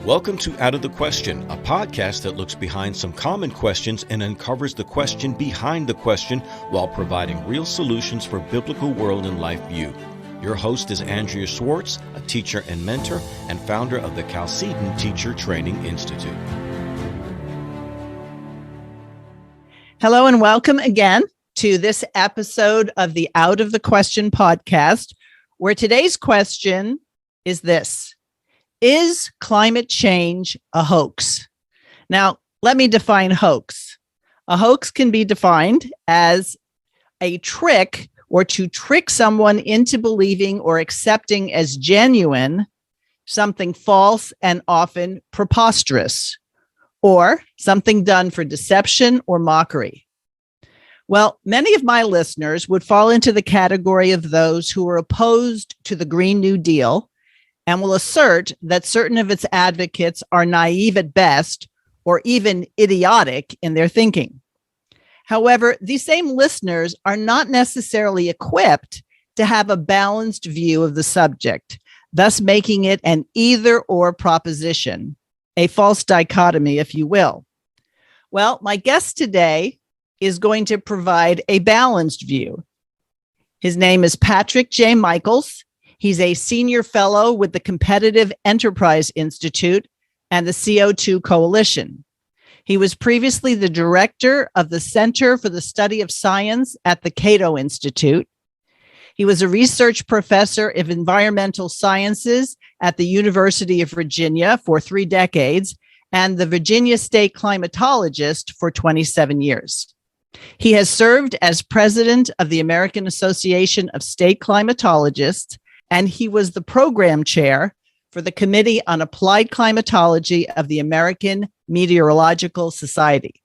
Welcome to Out of the Question, a podcast that looks behind some common questions and uncovers the question behind the question while providing real solutions for biblical world and life view. Your host is Andrea Schwartz, a teacher and mentor and founder of the Chalcedon Teacher Training Institute. Hello and welcome again to this episode of the Out of the Question podcast, where today's question is this: is climate change a hoax? Now, let me define hoax. A hoax can be defined as a trick or to trick someone into believing or accepting as genuine something false and often preposterous, or something done for deception or mockery. Well, many of my listeners would fall into the category of those who are opposed to the Green New Deal and will assert that certain of its advocates are naive at best or even idiotic in their thinking. However, these same listeners are not necessarily equipped to have a balanced view of the subject, thus making it an either-or proposition, a false dichotomy, if you will. Well, my guest today is going to provide a balanced view. His name is Patrick J. Michaels. He's a senior fellow with the Competitive Enterprise Institute and the CO2 Coalition. He was previously the director of the Center for the Study of Science at the Cato Institute. He was a research professor of environmental sciences at the University of Virginia for 3 decades and the Virginia State climatologist for 27 years. He has served as president of the American Association of State Climatologists, and he was the program chair for the Committee on Applied Climatology of the American Meteorological Society.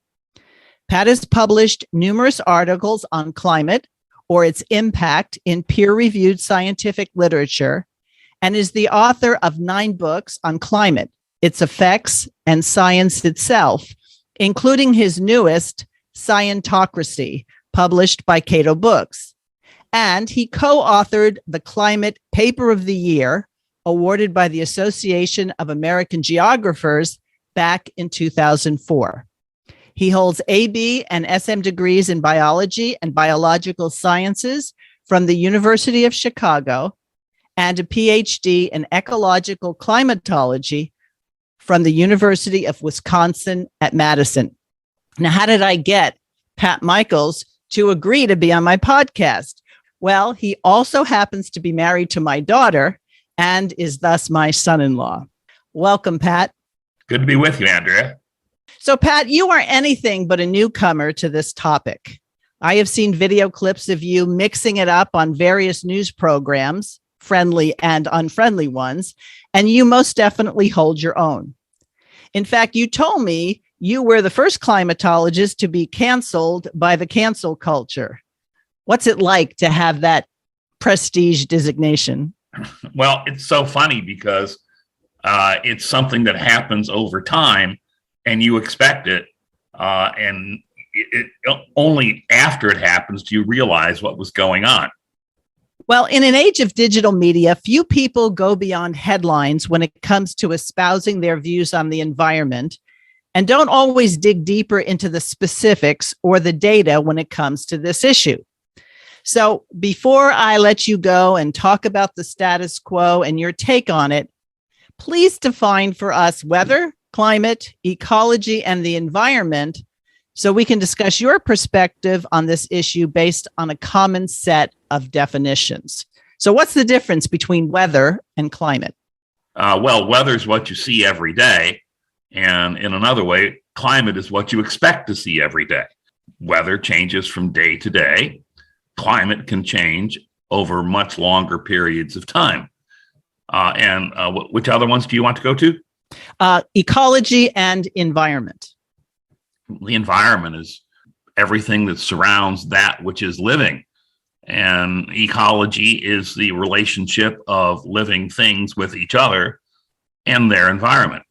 Pat has published numerous articles on climate or its impact in peer-reviewed scientific literature, and is the author of 9 books on climate, its effects, and science itself, including his newest, Scientocracy, published by Cato Books. And he co-authored the Climate Paper of the Year, awarded by the Association of American Geographers back in 2004. He holds AB and SM degrees in biology and biological sciences from the University of Chicago and a PhD in ecological climatology from the University of Wisconsin at Madison. Now, how did I get Pat Michaels to agree to be on my podcast? Well, he also happens to be married to my daughter and is thus my son-in-law. Welcome, Pat. Good to be with you, Andrea. So, Pat, you are anything but a newcomer to this topic. I have seen video clips of you mixing it up on various news programs, friendly and unfriendly ones, and you most definitely hold your own. In fact, you told me you were the first climatologist to be canceled by the cancel culture. What's it like to have that prestige designation? Well, it's so funny because it's something that happens over time and you expect it. And only after it happens do you realize what was going on. Well, in an age of digital media, few people go beyond headlines when it comes to espousing their views on the environment, and don't always dig deeper into the specifics or the data when it comes to this issue. So before I let you go and talk about the status quo and your take on it, please define for us weather, climate, ecology, and the environment so we can discuss your perspective on this issue based on a common set of definitions. So what's the difference between weather and climate? Well, weather is what you see every day. And in another way, climate is what you expect to see every day. Weather changes from day to day. Climate can change over much longer periods of time. Which other ones do you want to go to? Ecology and environment. The environment is everything that surrounds that which is living. And ecology is the relationship of living things with each other and their environment.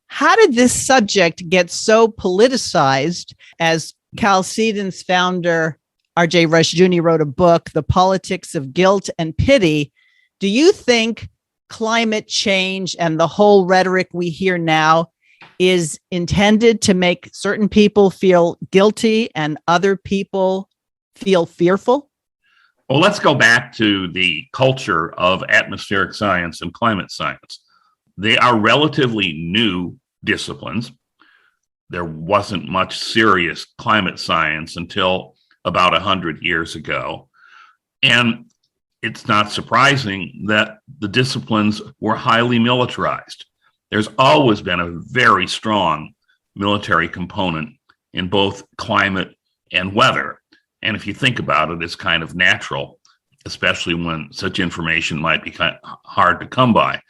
How did this subject get so politicized? As Chalcedon's founder, R.J. Rushdoony, wrote a book, The Politics of Guilt and Pity. Do you think climate change and the whole rhetoric we hear now is intended to make certain people feel guilty and other people feel fearful? Well, let's go back to the culture of atmospheric science and climate science. They are relatively new disciplines. There wasn't much serious climate science until about 100 years ago. And it's not surprising that the disciplines were highly militarized. There's always been a very strong military component in both climate and weather. And if you think about it, it's kind of natural, especially when such information might be kind of hard to come by.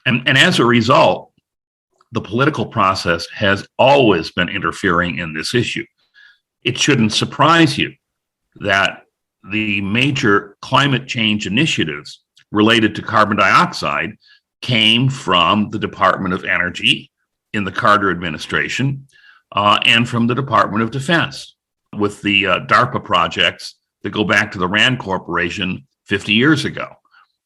And as a result, the political process has always been interfering in this issue. It shouldn't surprise you that the major climate change initiatives related to carbon dioxide came from the Department of Energy in the Carter administration and from the Department of Defense with the DARPA projects that go back to the RAND Corporation 50 years ago.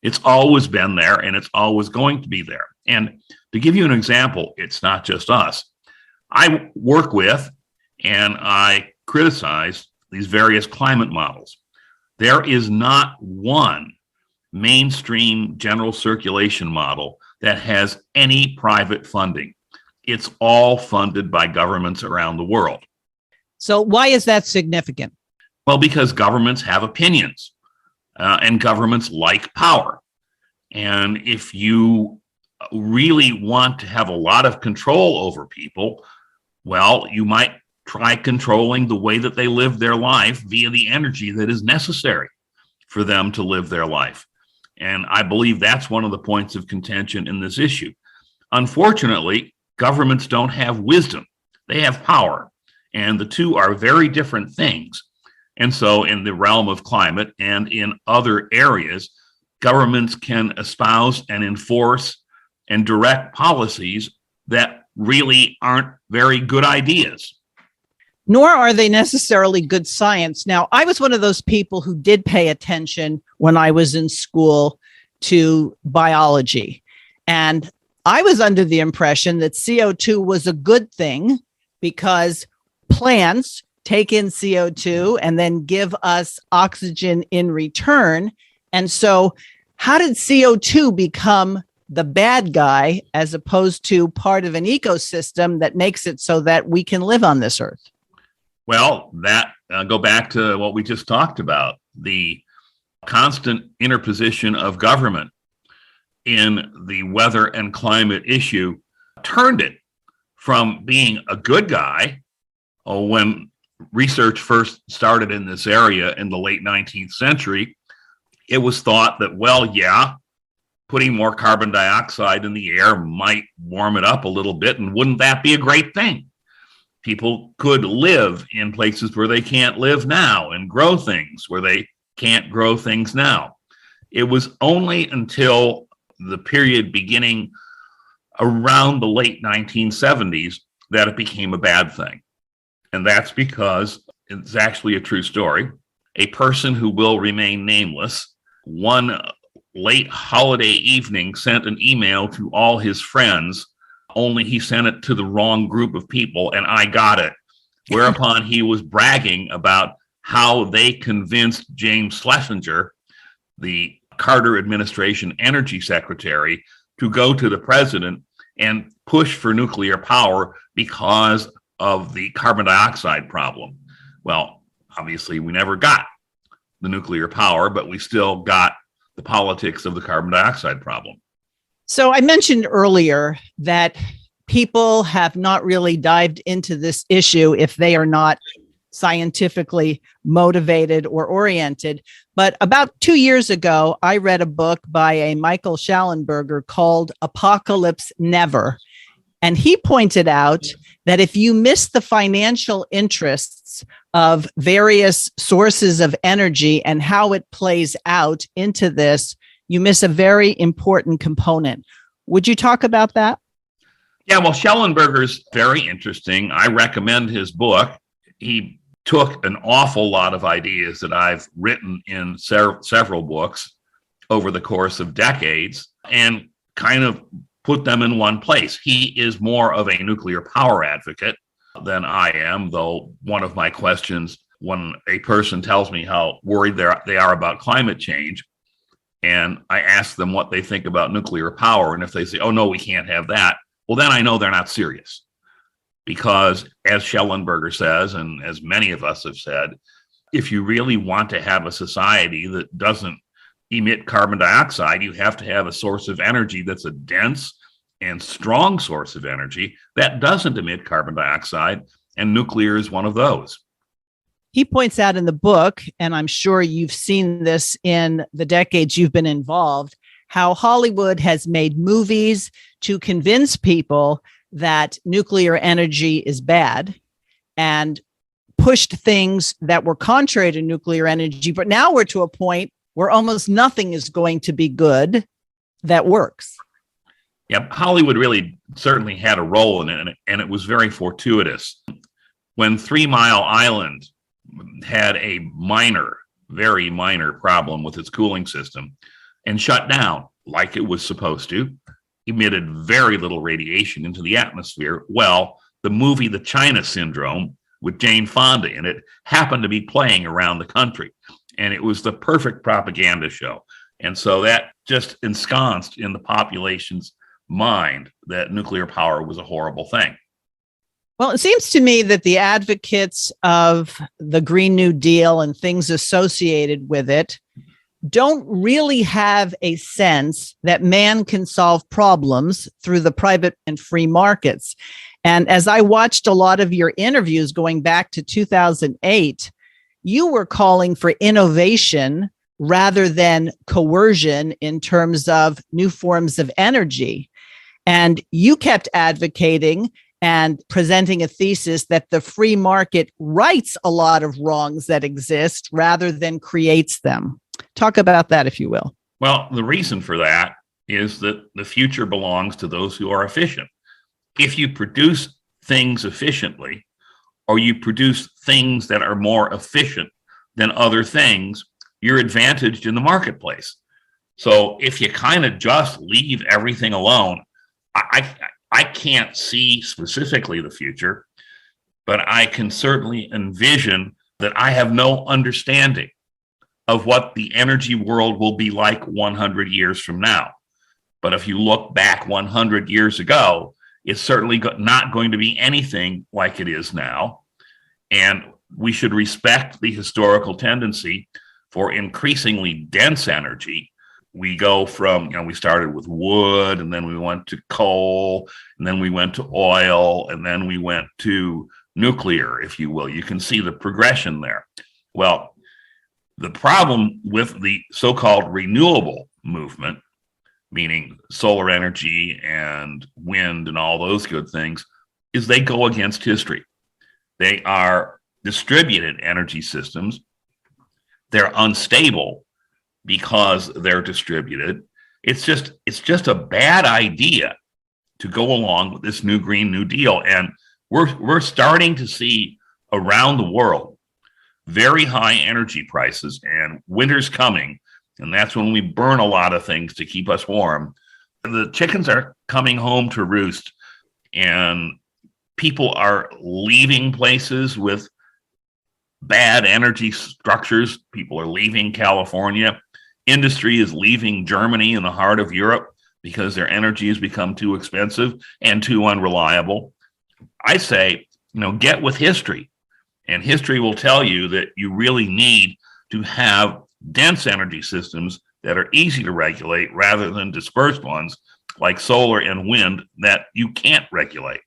It's always been there and it's always going to be there. And to give you an example, it's not just us. I work with and I criticize these various climate models. There is not one mainstream general circulation model that has any private funding. It's all funded by governments around the world. So why is that significant? Well, because governments have opinions and governments like power. And if you really want to have a lot of control over people, well, you might try controlling the way that they live their life via the energy that is necessary for them to live their life. And I believe that's one of the points of contention in this issue. Unfortunately, governments don't have wisdom. They have power. And the two are very different things. And so in the realm of climate and in other areas, governments can espouse and enforce and direct policies that really aren't very good ideas. Nor are they necessarily good science. Now, I was one of those people who did pay attention when I was in school to biology. And I was under the impression that CO2 was a good thing because plants take in CO2 and then give us oxygen in return. And so how did CO2 become the bad guy as opposed to part of an ecosystem that makes it so that we can live on this earth? Well, that go back to what we just talked about, the constant interposition of government in the weather and climate issue turned it from being a good guy when research first started in this area in the late 19th century. It was thought that, well, yeah, putting more carbon dioxide in the air might warm it up a little bit, and wouldn't that be a great thing? People could live in places where they can't live now and grow things where they can't grow things now. It was only until the period beginning around the late 1970s that it became a bad thing. And that's because it's actually a true story. A person who will remain nameless, one late holiday evening, sent an email to all his friends, only he sent it to the wrong group of people, and I got it. Whereupon he was bragging about how they convinced James Schlesinger, the Carter administration energy secretary, to go to the president and push for nuclear power because of the carbon dioxide problem. Well, obviously, we never got the nuclear power, but we still got the politics of the carbon dioxide problem. So I mentioned earlier that people have not really dived into this issue if they are not scientifically motivated or oriented. But about 2 years ago, I read a book by a Michael Schallenberger called Apocalypse Never. And he pointed out that if you miss the financial interests of various sources of energy and how it plays out into this, you miss a very important component. Would you talk about that? Yeah, well, Schellenberger's very interesting. I recommend his book. He took an awful lot of ideas that I've written in several books over the course of decades and kind of put them in one place. He is more of a nuclear power advocate than I am, though one of my questions when a person tells me how worried they are about climate change, and I ask them what they think about nuclear power, and if they say, oh, no, we can't have that, well, then I know they're not serious. Because as Schellenberger says, and as many of us have said, if you really want to have a society that doesn't emit carbon dioxide, you have to have a source of energy that's a dense and strong source of energy that doesn't emit carbon dioxide, and nuclear is one of those. He points out in the book, and I'm sure you've seen this in the decades you've been involved, how Hollywood has made movies to convince people that nuclear energy is bad and pushed things that were contrary to nuclear energy. But now we're to a point where almost nothing is going to be good that works. Yep, Hollywood really certainly had a role in it, and it was very fortuitous. When 3 Mile Island had a very minor problem with its cooling system and shut down like it was supposed to, emitted very little radiation into the atmosphere. Well, the movie The China Syndrome with Jane Fonda in it happened to be playing around the country, and it was the perfect propaganda show. And so that just ensconced in the population's mind that nuclear power was a horrible thing. Well, it seems to me that the advocates of the Green New Deal and things associated with it don't really have a sense that man can solve problems through the private and free markets. And as I watched a lot of your interviews going back to 2008, you were calling for innovation rather than coercion in terms of new forms of energy. And you kept advocating and presenting a thesis that the free market rights a lot of wrongs that exist rather than creates them. Talk about that, if you will. Well, the reason for that is that the future belongs to those who are efficient. If you produce things efficiently, or you produce things that are more efficient than other things, you're advantaged in the marketplace. So if you kind of just leave everything alone, I can't see specifically the future, but I can certainly envision that I have no understanding of what the energy world will be like 100 years from now. But if you look back 100 years ago, it's certainly not going to be anything like it is now. And we should respect the historical tendency for increasingly dense energy. We go from, we started with wood, and then we went to coal, and then we went to oil, and then we went to nuclear, if you will. You can see the progression there. Well, the problem with the so-called renewable movement, meaning solar energy and wind and all those good things, is they go against history. They are distributed energy systems. They're unstable because they're distributed. It's just a bad idea to go along with this new Green New Deal. And we're starting to see around the world very high energy prices, and winter's coming, and that's when we burn a lot of things to keep us warm. The chickens are coming home to roost, and people are leaving places with bad energy structures. People are leaving California. Industry is leaving Germany in the heart of Europe because their energy has become too expensive and too unreliable. I say, get with history. And history will tell you that you really need to have dense energy systems that are easy to regulate rather than dispersed ones like solar and wind that you can't regulate.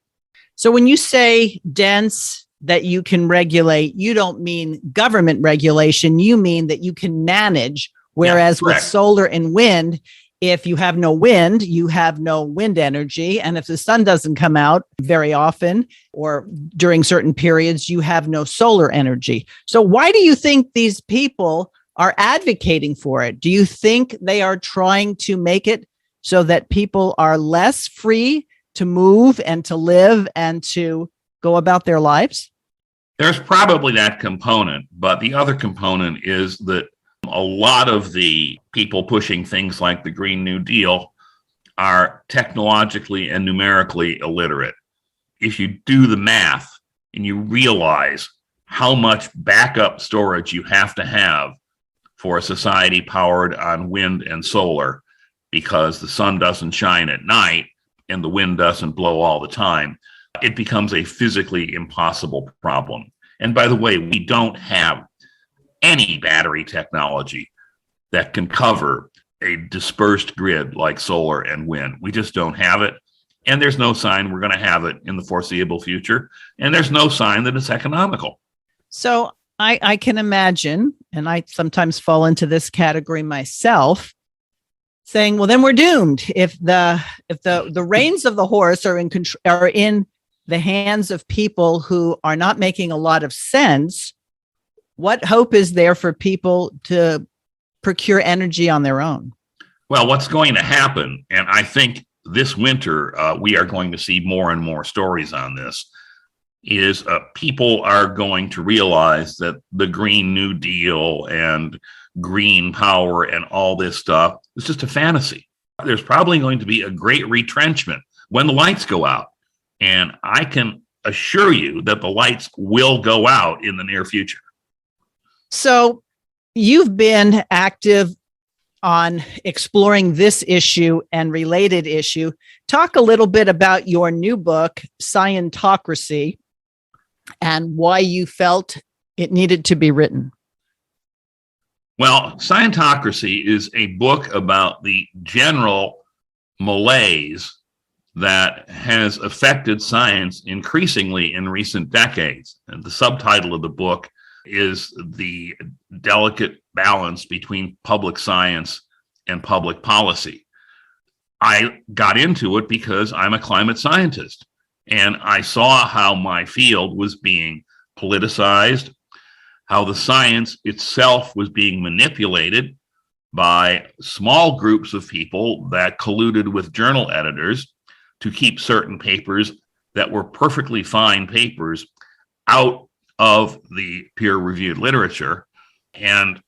So when you say dense that you can regulate, you don't mean government regulation. You mean that you can manage. Whereas with solar and wind, if you have no wind, you have no wind energy. And if the sun doesn't come out very often or during certain periods, you have no solar energy. So why do you think these people are advocating for it? Do you think they are trying to make it so that people are less free to move and to live and to go about their lives? There's probably that component, but the other component is that a lot of the people pushing things like the Green New Deal are technologically and numerically illiterate. If you do the math and you realize how much backup storage you have to have for a society powered on wind and solar, because the sun doesn't shine at night and the wind doesn't blow all the time, it becomes a physically impossible problem. And by the way, we don't have any battery technology that can cover a dispersed grid like solar and wind. We just don't have it. And there's no sign we're going to have it in the foreseeable future. And there's no sign that it's economical. So I can imagine, and I sometimes fall into this category myself, saying, well, then we're doomed. If the reins of the horse are in the hands of people who are not making a lot of sense, what hope is there for people to procure energy on their own? Well, what's going to happen, and I think this winter we are going to see more and more stories on this, is people are going to realize that the Green New Deal and green power and all this stuff is just a fantasy. There's probably going to be a great retrenchment when the lights go out. And I can assure you that the lights will go out in the near future. So you've been active on exploring this issue and related issue. Talk a little bit about your new book, Scientocracy, and why you felt it needed to be written. Well, Scientocracy is a book about the general malaise that has affected science increasingly in recent decades. And the subtitle of the book is the delicate balance between public science and public policy. I got into it because I'm a climate scientist, and I saw how my field was being politicized, how the science itself was being manipulated by small groups of people that colluded with journal editors to keep certain papers that were perfectly fine papers out of the peer-reviewed literature. And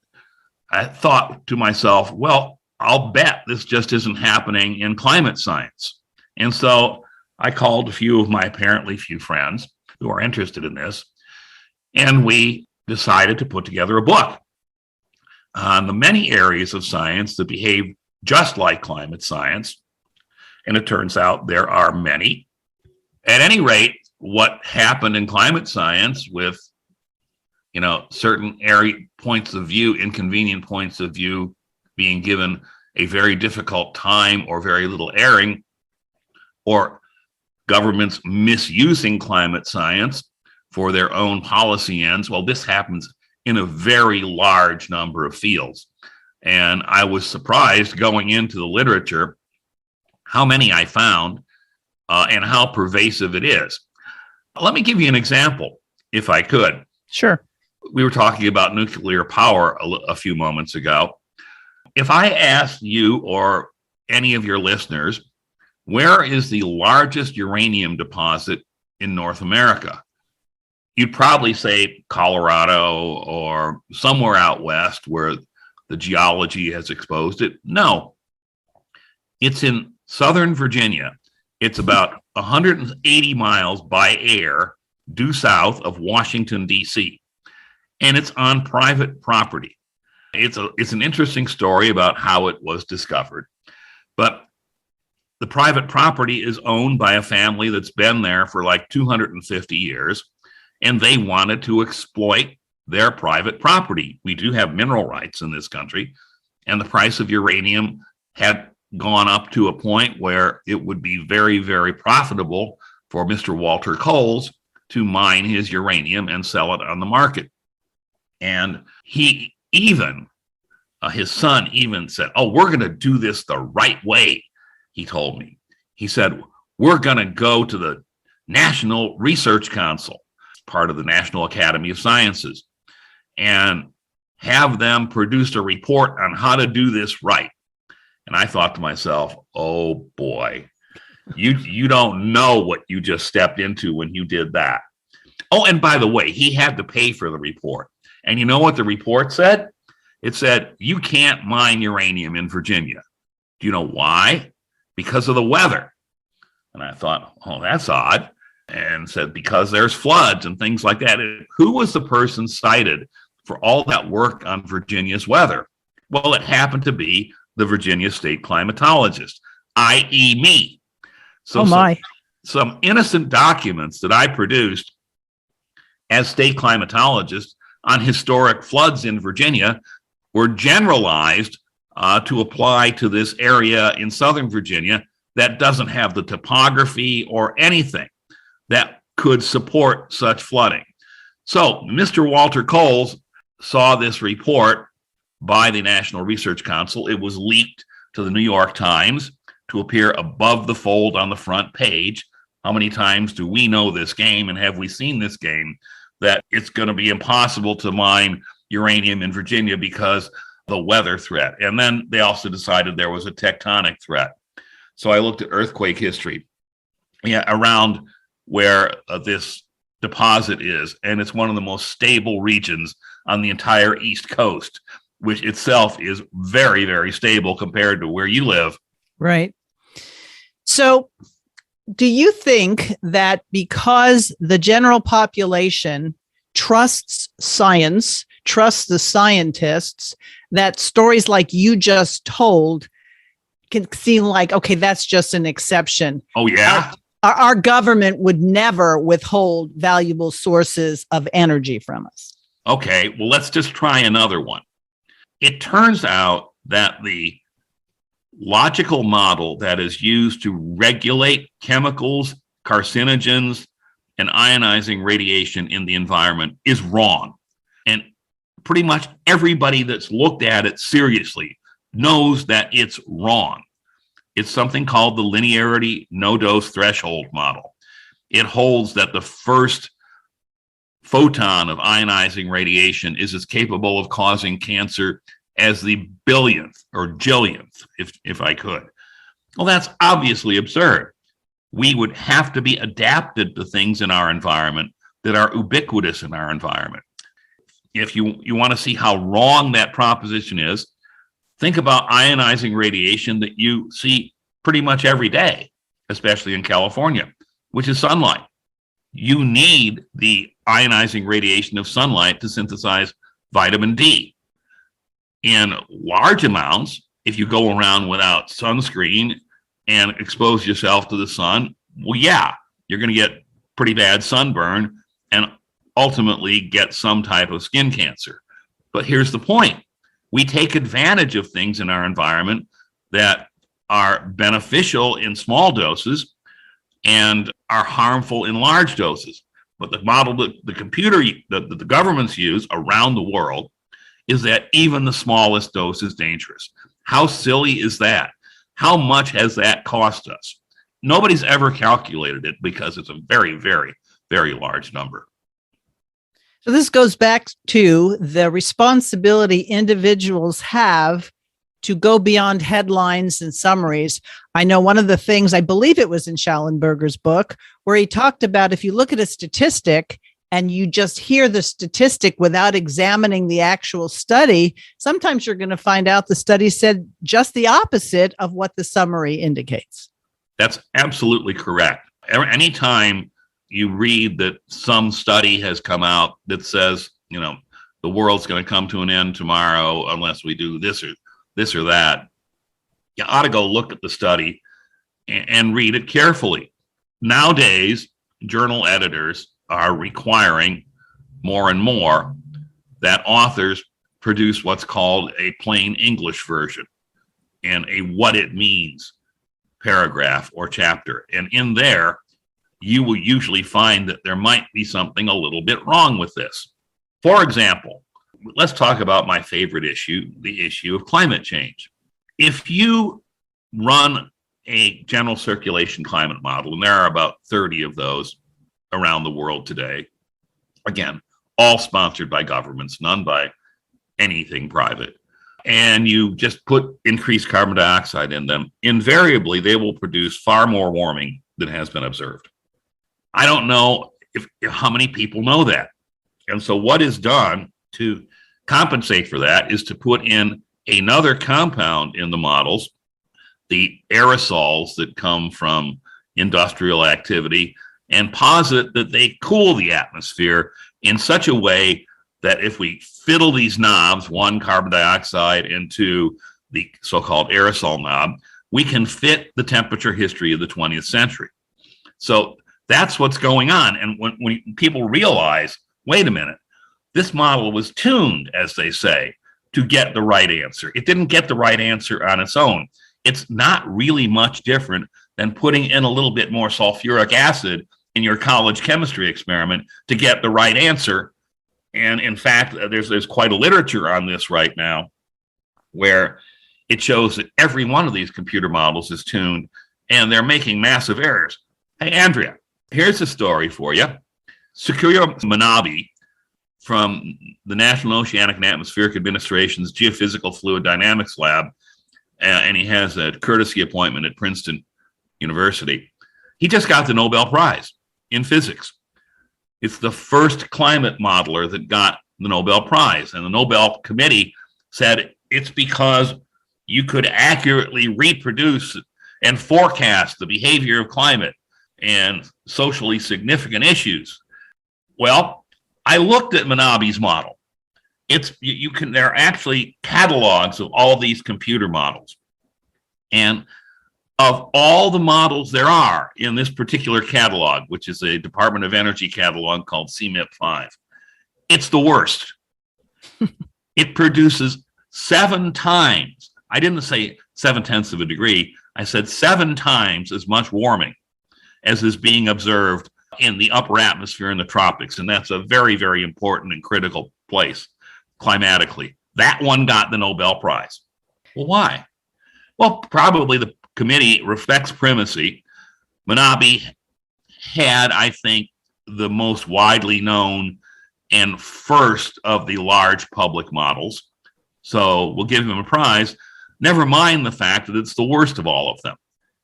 I thought to myself, well, I'll bet this just isn't happening in climate science. And so I called a few of my apparently few friends who are interested in this, and we decided to put together a book on the many areas of science that behave just like climate science. And it turns out there are many. At any rate, what happened in climate science with, certain area points of view, inconvenient points of view being given a very difficult time or very little airing, or governments misusing climate science for their own policy ends. Well, this happens in a very large number of fields. And I was surprised going into the literature how many I found and how pervasive it is. Let me give you an example, if I could. Sure. We were talking about nuclear power a few moments ago. If I asked you or any of your listeners, where is the largest uranium deposit in North America? You'd probably say Colorado or somewhere out west where the geology has exposed it. No, it's in Southern Virginia. It's about 180 miles by air due south of Washington, D.C., and it's on private property. It's an interesting story about how it was discovered, but the private property is owned by a family that's been there for like 250 years, and they wanted to exploit their private property. We do have mineral rights in this country, and the price of uranium had gone up to a point where it would be very, very profitable for Mr. Walter Coles to mine his uranium and sell it on the market. And he even, his son even said, "Oh, we're going to do this the right way," he told me. He said, "We're going to go to the National Research Council, part of the National Academy of Sciences, and have them produce a report on how to do this right." And I thought to myself, oh boy, you don't know what you just stepped into when you did that. Oh, and by the way, he had to pay for the report. And you know what the report said? It said, you can't mine uranium in Virginia. Do you know why? because of the weather. And I thought, oh, that's odd. And said, because there's floods and things like that. And who was the person cited for all that work on Virginia's weather? Well, it happened to be the Virginia state climatologist, i.e. me. So some innocent documents that I produced as state climatologist on historic floods in Virginia were generalized to apply to this area in Southern Virginia that doesn't have the topography or anything that could support such flooding. So Mr. Walter Coles saw this report by the National Research Council. It was leaked to the New York Times to appear above the fold on the front page. How many times do we know this game, and have we seen this game, that it's going to be impossible to mine uranium in Virginia because the weather threat? And then they also decided there was a tectonic threat. So I looked at earthquake history around where this deposit is, and it's one of the most stable regions on the entire East Coast, which itself is very, very stable compared to where you live. Right. So do you think that because the general population trusts science, trusts the scientists, that stories like you just told can seem like, okay, that's just an exception? Oh, yeah. Our government would never withhold valuable sources of energy from us. Okay, well, let's just try another one. It turns out that the logical model that is used to regulate chemicals, carcinogens, and ionizing radiation in the environment is wrong. And pretty much everybody that's looked at it seriously knows that it's wrong. It's something called the linearity no-dose threshold model. It holds that the first photon of ionizing radiation is as capable of causing cancer as the billionth or jillionth, if I could. Well, that's obviously absurd. We would have to be adapted to things in our environment that are ubiquitous in our environment. If you want to see how wrong that proposition is, think about ionizing radiation that you see pretty much every day, especially in California, which is sunlight. You need the ionizing radiation of sunlight to synthesize vitamin D. In large amounts, if you go around without sunscreen and expose yourself to the sun, well, yeah, you're going to get pretty bad sunburn and ultimately get some type of skin cancer. But here's the point. We take advantage of things in our environment that are beneficial in small doses and are harmful in large doses. But the model that the governments use around the world is that even the smallest dose is dangerous. How silly is that? How much has that cost us? Nobody's ever calculated it because it's a very, very, very large number. So this goes back to the responsibility individuals have to go beyond headlines and summaries. I know one of the things, I believe it was in Schallenberger's book, where he talked about if you look at a statistic and you just hear the statistic without examining the actual study, sometimes you're going to find out the study said just the opposite of what the summary indicates. That's absolutely correct. Anytime you read that some study has come out that says, the world's going to come to an end tomorrow unless we do this or that, you ought to go look at the study and read it carefully. Nowadays, journal editors are requiring more and more that authors produce what's called a plain English version and a what it means paragraph or chapter. And in there, you will usually find that there might be something a little bit wrong with this. For example, let's talk about my favorite issue, the issue of climate change. If you run a general circulation climate model, and there are about 30 of those around the world today, again, all sponsored by governments, none by anything private, and you just put increased carbon dioxide in them, invariably they will produce far more warming than has been observed. I don't know if how many people know that. And so what is done to compensate for that is to put in another compound in the models the aerosols that come from industrial activity and posit that they cool the atmosphere in such a way that if we fiddle these knobs, one, carbon dioxide, and two, the so-called aerosol knob, we can fit the temperature history of the 20th century. So that's what's going on. And when people realize, wait a minute, this model was tuned, as they say, to get the right answer. It didn't get the right answer on its own. It's not really much different than putting in a little bit more sulfuric acid in your college chemistry experiment to get the right answer. And in fact, there's quite a literature on this right now where it shows that every one of these computer models is tuned and they're making massive errors. Hey, Andrea, here's a story for you. Sakura Manabe from the National Oceanic and Atmospheric Administration's Geophysical Fluid Dynamics Lab, and he has a courtesy appointment at Princeton University. He just got the Nobel Prize in physics. It's the first climate modeler that got the Nobel Prize. And the Nobel Committee said it's because you could accurately reproduce and forecast the behavior of climate and socially significant issues. Well, I looked at Manabe's model. There are actually catalogs of all these computer models. And of all the models there are in this particular catalog, which is a Department of Energy catalog called CMIP-5, it's the worst. It produces 7 times, I didn't say 7/10 of a degree, I said 7 times as much warming as is being observed in the upper atmosphere in the tropics. And that's a very, very important and critical place climatically. That one got the Nobel Prize. Well, why? Well, probably the committee respects primacy. Manabe had, I think, the most widely known and first of the large public models. So we'll give him a prize. Never mind the fact that it's the worst of all of them.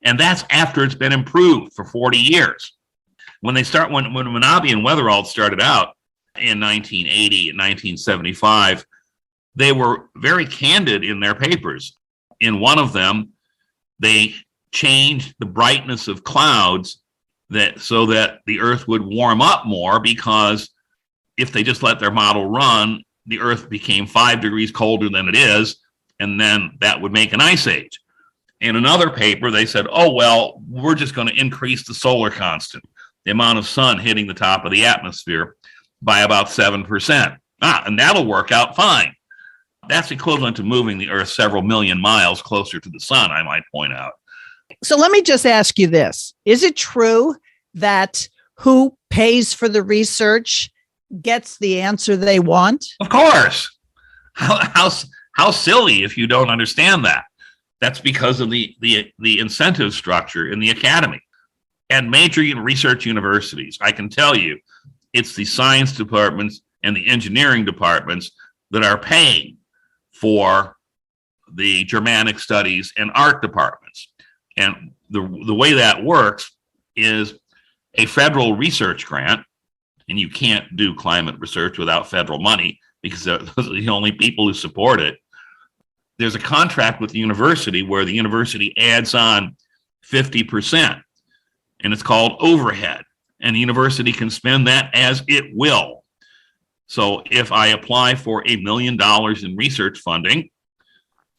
And that's after it's been improved for 40 years. When Manabe and Weatherald started out in 1980 and 1975, they were very candid in their papers. In one of them, they changed the brightness of clouds so that the Earth would warm up more, because if they just let their model run, the Earth became 5 degrees colder than it is, and then that would make an ice age. In another paper, they said, oh, well, we're just going to increase the solar constant, the amount of sun hitting the top of the atmosphere, by about 7%. And that'll work out fine. That's equivalent to moving the Earth several million miles closer to the sun, I might point out. So let me just ask you this. Is it true that who pays for the research gets the answer they want? Of course. How silly if you don't understand that. That's because of the incentive structure in the academy and major research universities. I can tell you, it's the science departments and the engineering departments that are paying for the Germanic studies and art departments. And the way that works is a federal research grant, and you can't do climate research without federal money because those are the only people who support it. There's a contract with the university where the university adds on 50%, and it's called overhead, and the university can spend that as it will. So if I apply for $1 million in research funding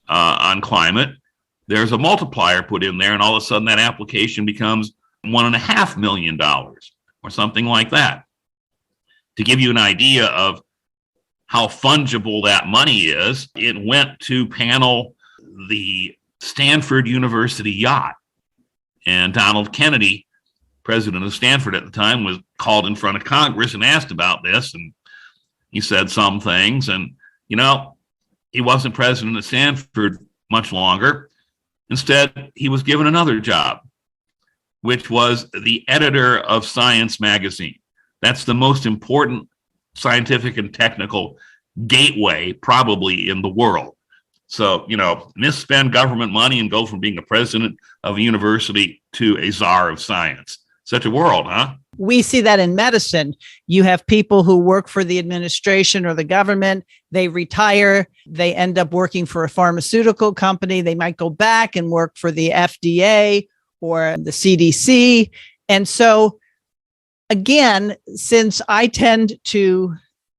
on climate, there's a multiplier put in there, and all of a sudden that application becomes $1.5 million or something like that. To give you an idea of how fungible that money is, it went to panel the Stanford University yacht. And Donald Kennedy, president of Stanford at the time, was called in front of Congress and asked about this. And he said some things. And, he wasn't president of Stanford much longer. Instead, he was given another job, which was the editor of Science magazine. That's the most important scientific and technical gateway probably in the world. So, misspend government money and go from being a president of a university to a czar of science. Such a world, huh? We see that in medicine. You have people who work for the administration or the government. They retire. They end up working for a pharmaceutical company. They might go back and work for the FDA or the CDC. And so, again, since I tend to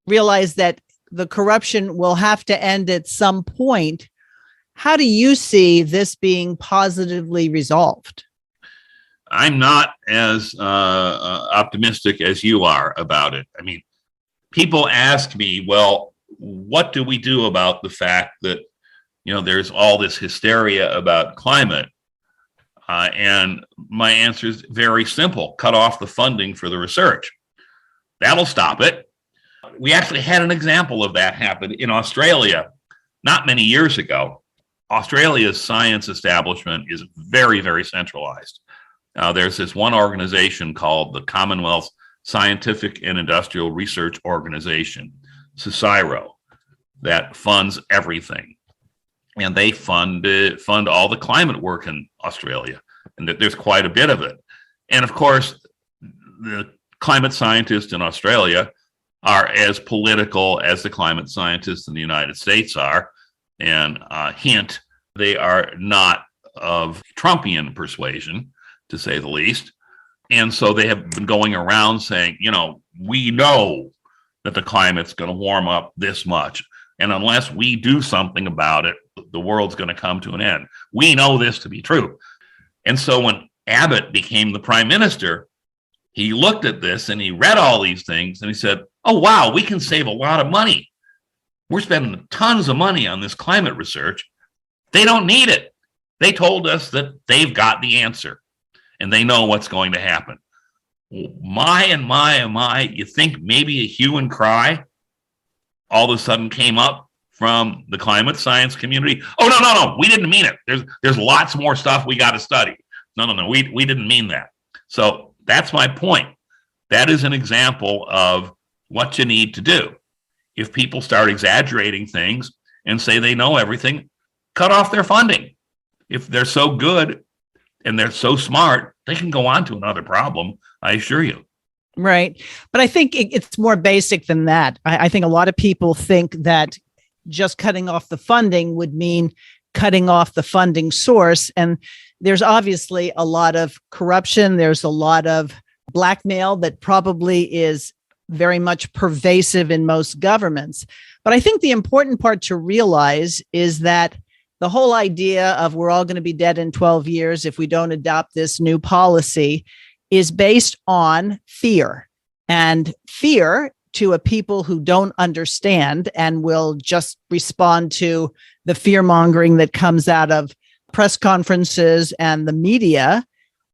realize that the corruption will have to end at some point, how do you see this being positively resolved? I'm not as optimistic as you are about it. I mean, people ask me, well, what do we do about the fact that, there's all this hysteria about climate? And my answer is very simple: cut off the funding for the research. That'll stop it. We actually had an example of that happen in Australia not many years ago. Australia's science establishment is very, very centralized. There's this one organization called the Commonwealth Scientific and Industrial Research Organization, CSIRO, that funds everything. And they fund all the climate work in Australia. And there's quite a bit of it. And of course, the climate scientists in Australia are as political as the climate scientists in the United States are. And hint, they are not of Trumpian persuasion, to say the least. And so they have been going around saying, we know that the climate's going to warm up this much. And unless we do something about it, the world's going to come to an end. We know this to be true. And so when Abbott became the prime minister, he looked at this and he read all these things and he said, oh, wow, we can save a lot of money. We're spending tons of money on this climate research. They don't need it. They told us that they've got the answer and they know what's going to happen. My, you think maybe a hue and cry all of a sudden came up from the climate science community? Oh, no, we didn't mean it. There's lots more stuff we got to study. No, we didn't mean that. So that's my point. That is an example of what you need to do. If people start exaggerating things and say they know everything, cut off their funding. If they're so good and they're so smart, they can go on to another problem, I assure you. Right. But I think it's more basic than that. I think a lot of people think that just cutting off the funding would mean cutting off the funding source. And there's obviously a lot of corruption. There's a lot of blackmail that probably is very much pervasive in most governments. But I think the important part to realize is that the whole idea of we're all going to be dead in 12 years if we don't adopt this new policy is based on fear. And fear to a people who don't understand and will just respond to the fear mongering that comes out of press conferences and the media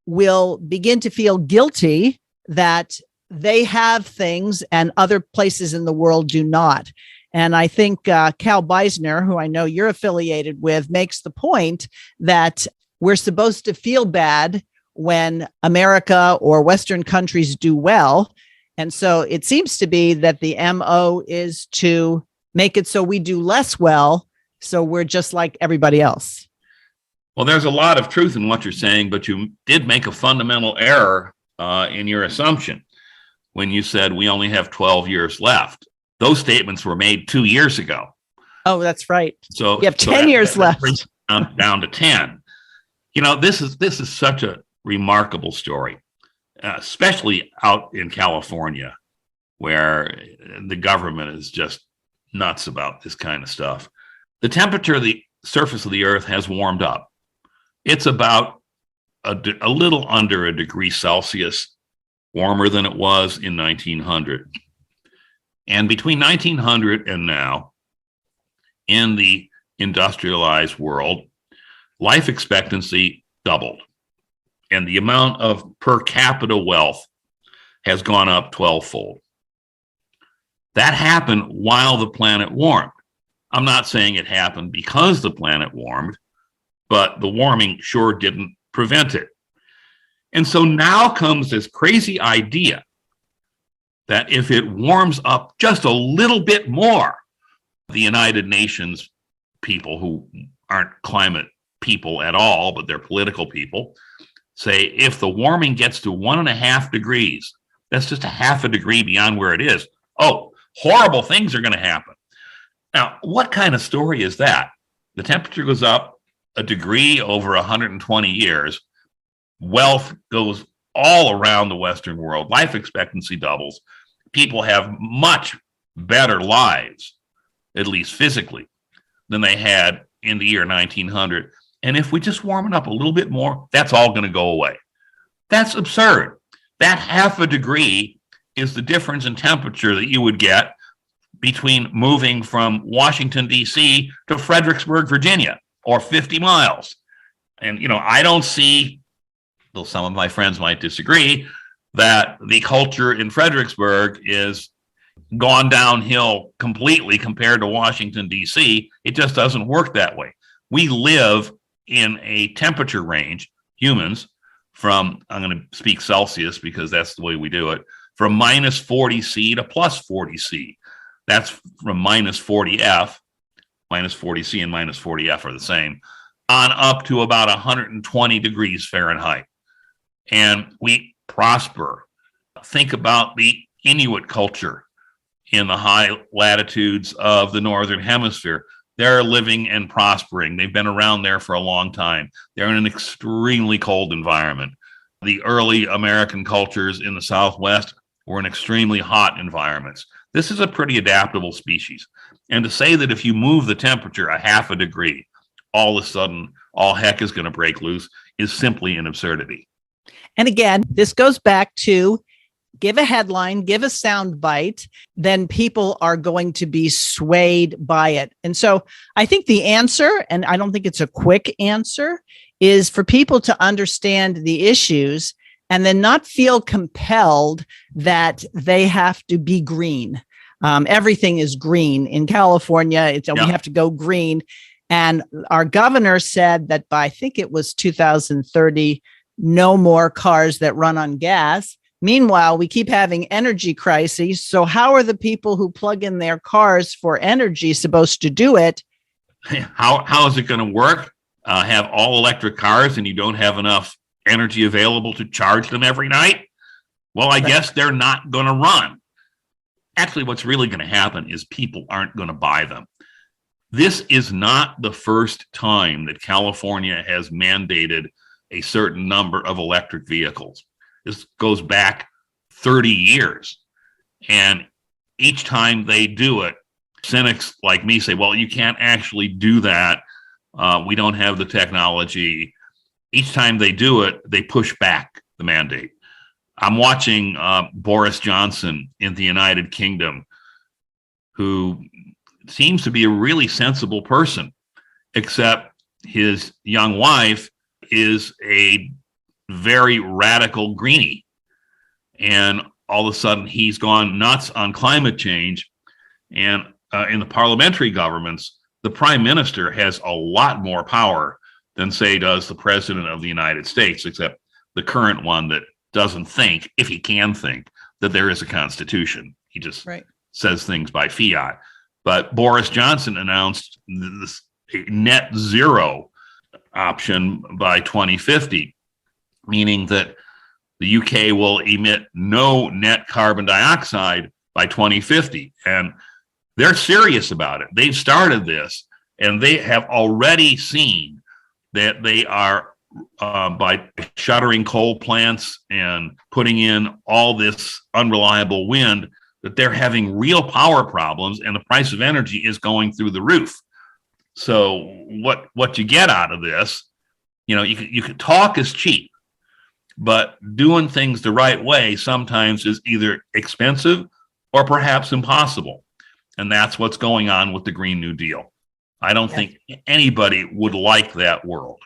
will begin to feel guilty that they have things and other places in the world do not. And I think Cal Beisner, who I know you're affiliated with, makes the point that we're supposed to feel bad when America or Western countries do well. And so it seems to be that the MO is to make it so we do less well, so we're just like everybody else. Well, there's a lot of truth in what you're saying, but you did make a fundamental error in your assumption when you said we only have 12 years left. Those statements were made 2 years ago. Oh, that's right. So you have 10 years left. Brings down to 10. This is such a remarkable story, especially out in California, where the government is just nuts about this kind of stuff. The temperature of the surface of the earth has warmed up. It's about a little under a degree Celsius warmer than it was in 1900. And between 1900 and now, in the industrialized world, life expectancy doubled. And the amount of per capita wealth has gone up 12-fold. That happened while the planet warmed. I'm not saying it happened because the planet warmed, but the warming sure didn't prevent it. And so now comes this crazy idea that if it warms up just a little bit more, the United Nations people who aren't climate people at all, but they're political people, say if the warming gets to 1.5 degrees, That's just a half a degree beyond where it is. Oh, horrible things are going to happen. Now, what kind of story is that? The temperature goes up a degree over 120 years. Wealth goes all around the Western world. Life expectancy doubles. People have much better lives, at least physically, than they had in the year 1900. And if we just warm it up a little bit more, that's all going to go away. That's absurd. That half a degree is the difference in temperature that you would get between moving from Washington, D.C. to Fredericksburg, Virginia, or 50 miles. And, I don't see, though some of my friends might disagree, that the culture in Fredericksburg is gone downhill completely compared to Washington, D.C. It just doesn't work that way. We live in a temperature range, humans, from, I'm going to speak Celsius because that's the way we do it, from minus 40 C to plus 40 C. That's from minus 40 F, minus 40 C and minus 40 F are the same, on up to about 120 degrees Fahrenheit. And we prosper. Think about the Inuit culture in the high latitudes of the Northern Hemisphere. They're living and prospering. They've been around there for a long time. They're in an extremely cold environment. The early American cultures in the Southwest were in extremely hot environments. This is a pretty adaptable species. And to say that if you move the temperature a half a degree, all of a sudden all heck is going to break loose is simply an absurdity. And again, this goes back to give a headline, give a sound bite, then people are going to be swayed by it. And so I think the answer, and I don't think it's a quick answer, is for people to understand the issues and then not feel compelled that they have to be green. Everything is green in California. We have to go green. And our governor said that by, I think it was 2030, no more cars that run on gas. Meanwhile, we keep having energy crises. So how are the people who plug in their cars for energy supposed to do it? How is it going to work? Have all electric cars and you don't have enough energy available to charge them every night? Well, I guess they're not going to run. Actually, what's really going to happen is people aren't going to buy them. This is not the first time that California has mandated a certain number of electric vehicles. This goes back 30 years. And each time they do it, cynics like me say, well, you can't actually do that. We don't have the technology. Each time they do it, they push back the mandate. I'm watching Boris Johnson in the United Kingdom, who seems to be a really sensible person, except his young wife is a very radical greenie. And all of a sudden, he's gone nuts on climate change. And in the parliamentary governments, the prime minister has a lot more power than, say, does the president of the United States, except the current one that doesn't think, if he can think, that there is a constitution. He just says things by fiat. But Boris Johnson announced this net zero option by 2050, meaning that the UK will emit no net carbon dioxide by 2050. And they're serious about it. They've started this, and they have already seen that they are, by shuttering coal plants and putting in all this unreliable wind, that they're having real power problems, and the price of energy is going through the roof. So what you get out of this, you can talk is cheap, but doing things the right way sometimes is either expensive or perhaps impossible. And that's what's going on with the Green New Deal. I don't think anybody would like that world.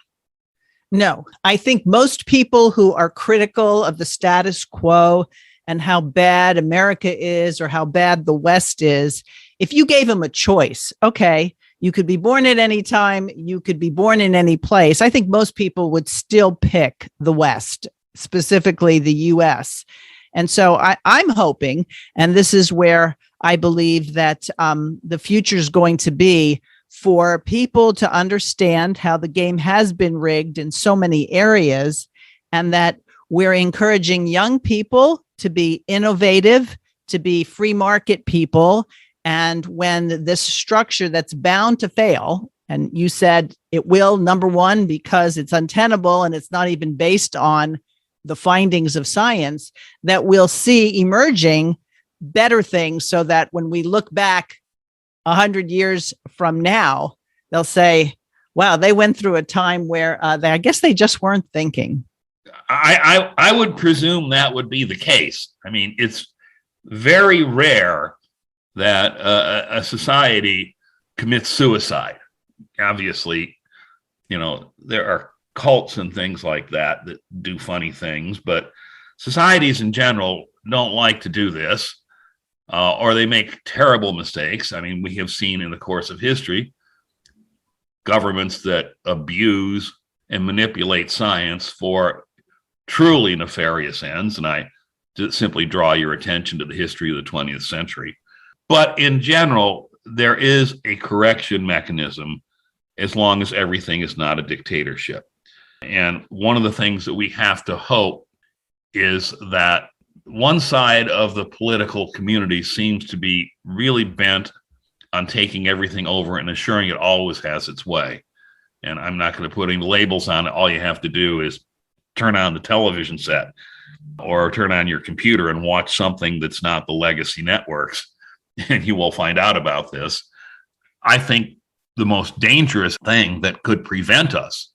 No, I think most people who are critical of the status quo and how bad America is or how bad the West is, if you gave them a choice, okay, you could be born at any time, you could be born in any place, I think most people would still pick the West, specifically the US. And so I'm hoping, and this is where I believe that the future is going to be, for people to understand how the game has been rigged in so many areas, and that we're encouraging young people to be innovative, to be free market people. And when this structure that's bound to fail, and you said it will, number one, because it's untenable and it's not even based on the findings of science, that we'll see emerging better things so that when we look back 100 years from now, they'll say, wow, they went through a time where I guess they just weren't thinking. I would presume that would be the case. I mean, it's very rare that a society commits suicide. Obviously, there are cults and things like that do funny things, but societies in general don't like to do this, or they make terrible mistakes. I mean, we have seen in the course of history governments that abuse and manipulate science for truly nefarious ends. And I just simply draw your attention to the history of the 20th century. But in general, there is a correction mechanism as long as everything is not a dictatorship. And one of the things that we have to hope is that one side of the political community seems to be really bent on taking everything over and assuring it always has its way. And I'm not going to put any labels on it. All you have to do is turn on the television set or turn on your computer and watch something that's not the legacy networks, and you will find out about this. I think the most dangerous thing that could prevent us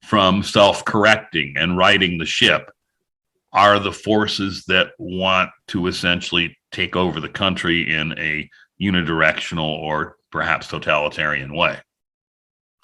from self-correcting and righting the ship are the forces that want to essentially take over the country in a unidirectional or perhaps totalitarian way.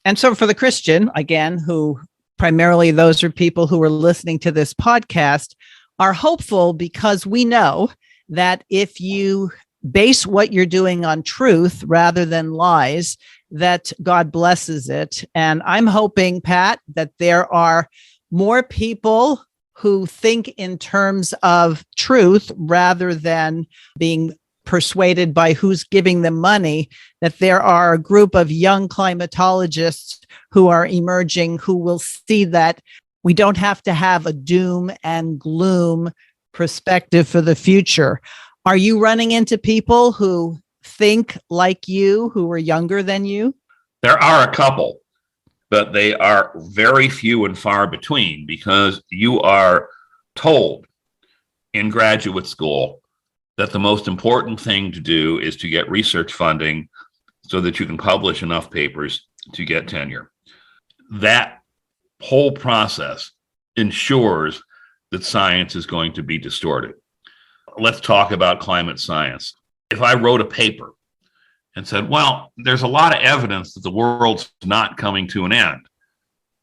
And so for the Christian, again, who primarily those are people who are listening to this podcast, are hopeful because we know that if you base what you're doing on truth rather than lies, that God blesses it. And I'm hoping, Pat, that there are more people who think in terms of truth rather than being persuaded by who's giving them money, that there are a group of young climatologists who are emerging who will see that we don't have to have a doom and gloom perspective for the future. Are you running into people who think like you, who are younger than you? There are a couple, but they are very few and far between, because you are told in graduate school that the most important thing to do is to get research funding so that you can publish enough papers to get tenure. That whole process ensures that science is going to be distorted. Let's talk about climate science. If I wrote a paper and said, well, there's a lot of evidence that the world's not coming to an end,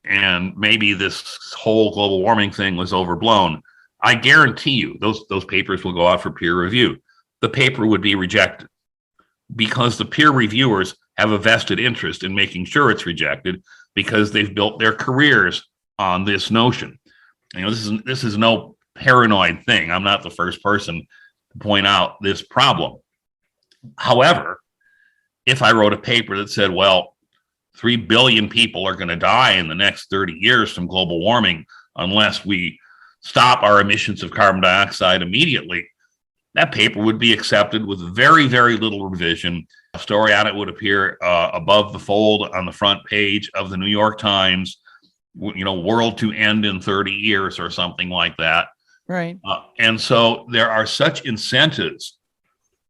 and maybe this whole global warming thing was overblown, I guarantee you those papers will go out for peer review. The paper would be rejected because the peer reviewers have a vested interest in making sure it's rejected, because they've built their careers on this notion. This is no paranoid thing. I'm not the first person to point out this problem. However, if I wrote a paper that said, well, 3 billion people are going to die in the next 30 years from global warming unless we stop our emissions of carbon dioxide immediately, that paper would be accepted with very, very little revision. A story on it would appear above the fold on the front page of the New York Times, world to end in 30 years or something like that. Right. And so there are such incentives,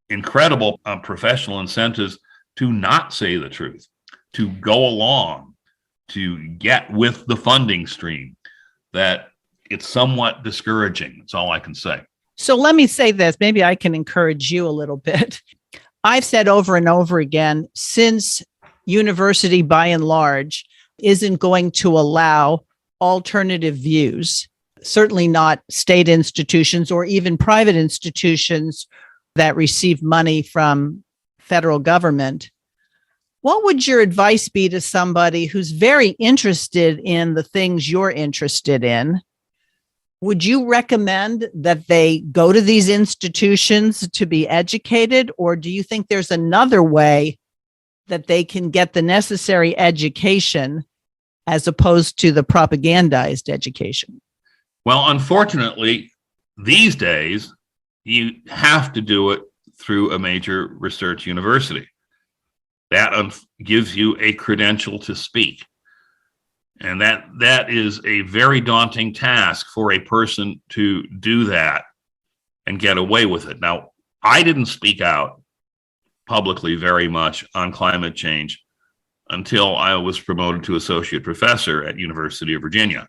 incredible professional incentives, to not say the truth, to go along, to get with the funding stream, that it's somewhat discouraging. That's all I can say. So let me say this. Maybe I can encourage you a little bit. I've said over and over again, since university by and large isn't going to allow alternative views, certainly not state institutions or even private institutions that receive money from federal government, what would your advice be to somebody who's very interested in the things you're interested in? Would you recommend that they go to these institutions to be educated, or do you think there's another way that they can get the necessary education as opposed to the propagandized education? Well, unfortunately, these days, you have to do it through a major research university. That gives you a credential to speak. And that is a very daunting task for a person to do that and get away with it. Now, I didn't speak out publicly very much on climate change until I was promoted to associate professor at University of Virginia.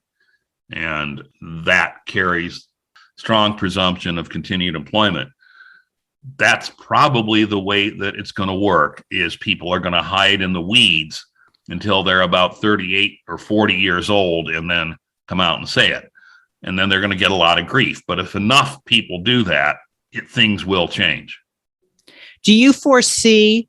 And that carries strong presumption of continued employment. That's probably the way that it's going to work, is people are going to hide in the weeds until they're about 38 or 40 years old and then come out and say it. And then they're going to get a lot of grief. But if enough people do that, things will change. Do you foresee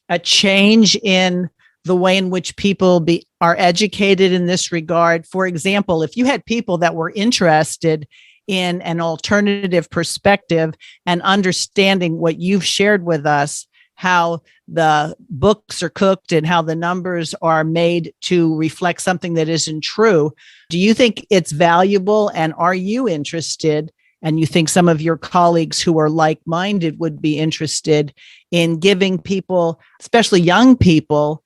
a change in the way in which people are educated in this regard? For example, if you had people that were interested in an alternative perspective and understanding what you've shared with us, how the books are cooked and how the numbers are made to reflect something that isn't true, do you think it's valuable? And are you interested, and you think some of your colleagues who are like-minded would be interested in giving people, especially young people,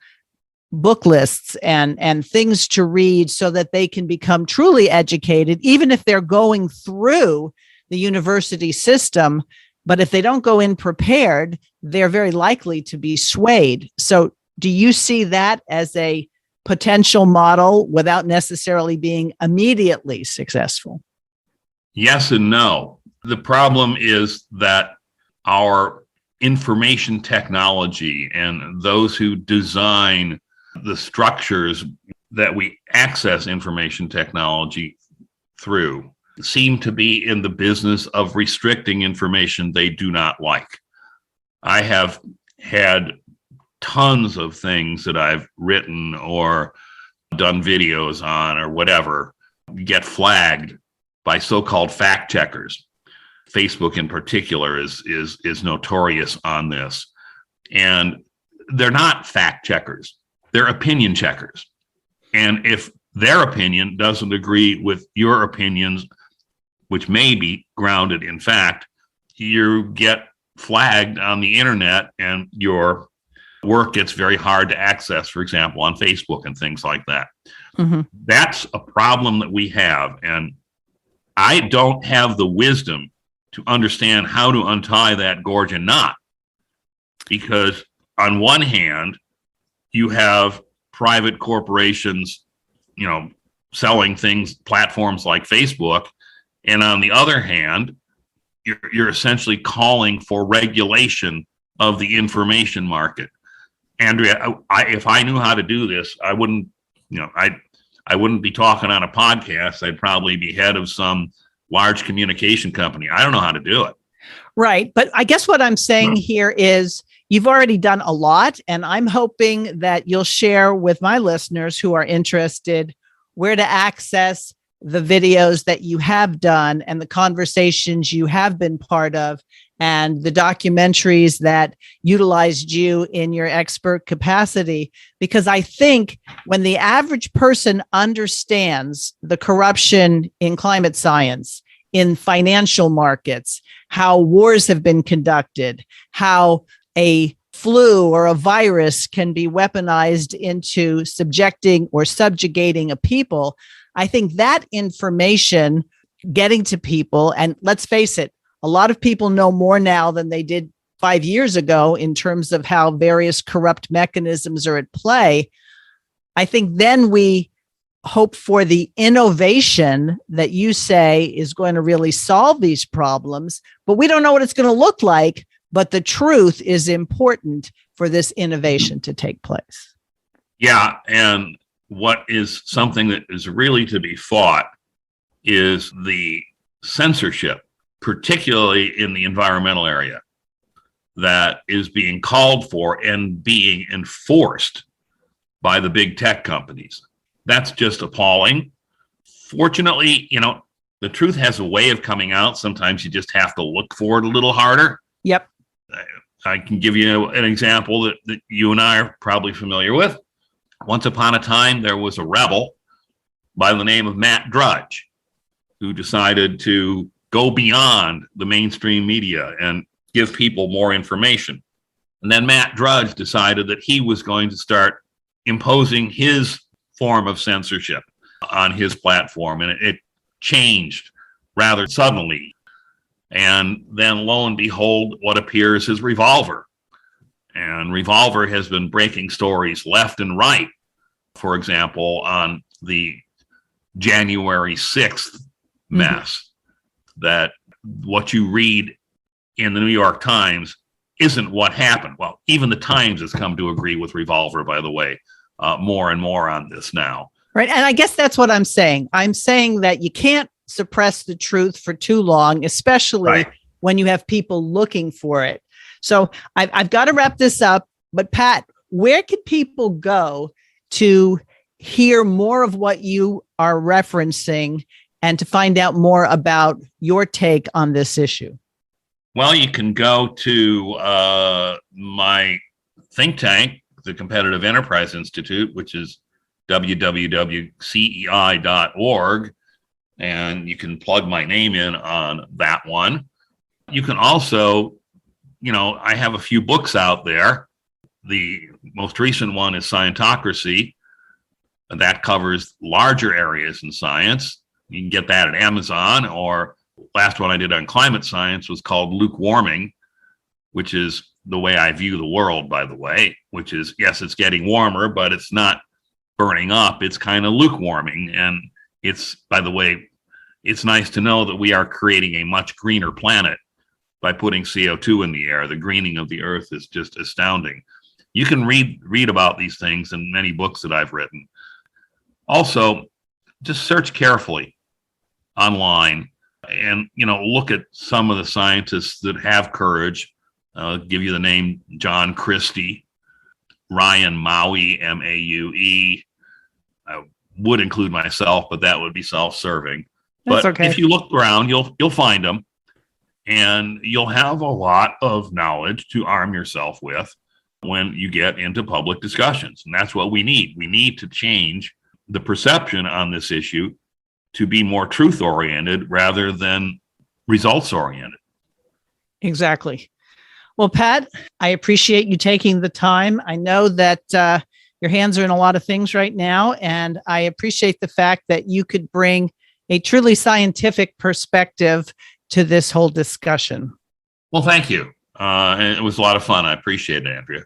book lists and things to read so that they can become truly educated, even if they're going through the university system? But if they don't go in prepared, they're very likely to be swayed. So do you see that as a potential model without necessarily being immediately successful? Yes and no. The problem is that our information technology and those who design the structures that we access information technology through seem to be in the business of restricting information they do not like. I have had tons of things that I've written or done videos on or whatever get flagged by so-called fact checkers. Facebook in particular is notorious on this. And they're not fact checkers. They're opinion checkers. And if their opinion doesn't agree with your opinions, which may be grounded in fact, you get flagged on the internet and your work gets very hard to access, for example, on Facebook and things like that. Mm-hmm. That's a problem that we have. And I don't have the wisdom to understand how to untie that Gordian knot, because on one hand, you have private corporations, selling things, platforms like Facebook. And on the other hand, you're essentially calling for regulation of the information market. Andrea, if I knew how to do this, I wouldn't be talking on a podcast. I'd probably be head of some large communication company. I don't know how to do it. Right. But I guess what I'm saying here is you've already done a lot, and I'm hoping that you'll share with my listeners who are interested where to access the videos that you have done and the conversations you have been part of and the documentaries that utilized you in your expert capacity. Because I think when the average person understands the corruption in climate science, in financial markets, how wars have been conducted, how a flu or a virus can be weaponized into subjecting or subjugating a people, I think that information getting to people, and let's face it, a lot of people know more now than they did 5 years ago in terms of how various corrupt mechanisms are at play. I think then we hope for the innovation that you say is going to really solve these problems, but we don't know what it's going to look like. But the truth is important for this innovation to take place. Yeah. And what is something that is really to be fought is the censorship, particularly in the environmental area, that is being called for and being enforced by the big tech companies. That's just appalling. Fortunately, the truth has a way of coming out. Sometimes you just have to look for it a little harder. Yep. I can give you an example that you and I are probably familiar with. Once upon a time, there was a rebel by the name of Matt Drudge who decided to go beyond the mainstream media and give people more information. And then Matt Drudge decided that he was going to start imposing his form of censorship on his platform, and it changed rather suddenly. And then lo and behold, what appears is Revolver. And Revolver has been breaking stories left and right. For example, on the January 6th mess, that what you read in the New York Times isn't what happened. Well, even the Times has come to agree with Revolver, by the way, more and more on this now. Right. And I guess that's what I'm saying. I'm saying that you can't suppress the truth for too long, especially when you have people looking for it. So I've got to wrap this up. But Pat, where can people go to hear more of what you are referencing and to find out more about your take on this issue? Well, you can go to my think tank, the Competitive Enterprise Institute, which is www.cei.org, and you can plug my name in on that one. You can also, I have a few books out there. The most recent one is Scientocracy, and that covers larger areas in science. You can get that at Amazon, or last one I did on climate science was called Lukewarming, which is the way I view the world, by the way, which is, yes, it's getting warmer, but it's not burning up. It's kind of lukewarming. And it's, by the way, it's nice to know that we are creating a much greener planet by putting CO2 in the air. The greening of the earth is just astounding. You can read about these things in many books that I've written. Also, just search carefully online and, look at some of the scientists that have courage. I'll give you the name John Christie, Ryan Maue, M-A-U-E. I would include myself, but that would be self-serving. That's but okay. If you look around, you'll find them, and you'll have a lot of knowledge to arm yourself with when you get into public discussions. And that's what we need. We need to change the perception on this issue to be more truth-oriented rather than results-oriented. Exactly. Well, Pat, I appreciate you taking the time. I know that your hands are in a lot of things right now, and I appreciate the fact that you could bring a truly scientific perspective to this whole discussion. Well, thank you. It was a lot of fun. I appreciate it, Andrea.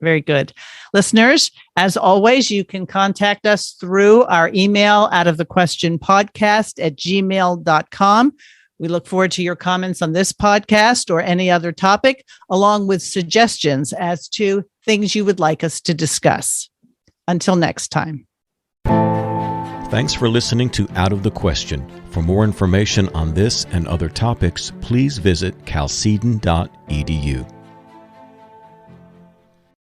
Very good. Listeners, as always, you can contact us through our email, outofthequestionpodcast@gmail.com. We look forward to your comments on this podcast or any other topic, along with suggestions as to things you would like us to discuss. Until next time. Thanks for listening to Out of the Question. For more information on this and other topics, please visit chalcedon.edu.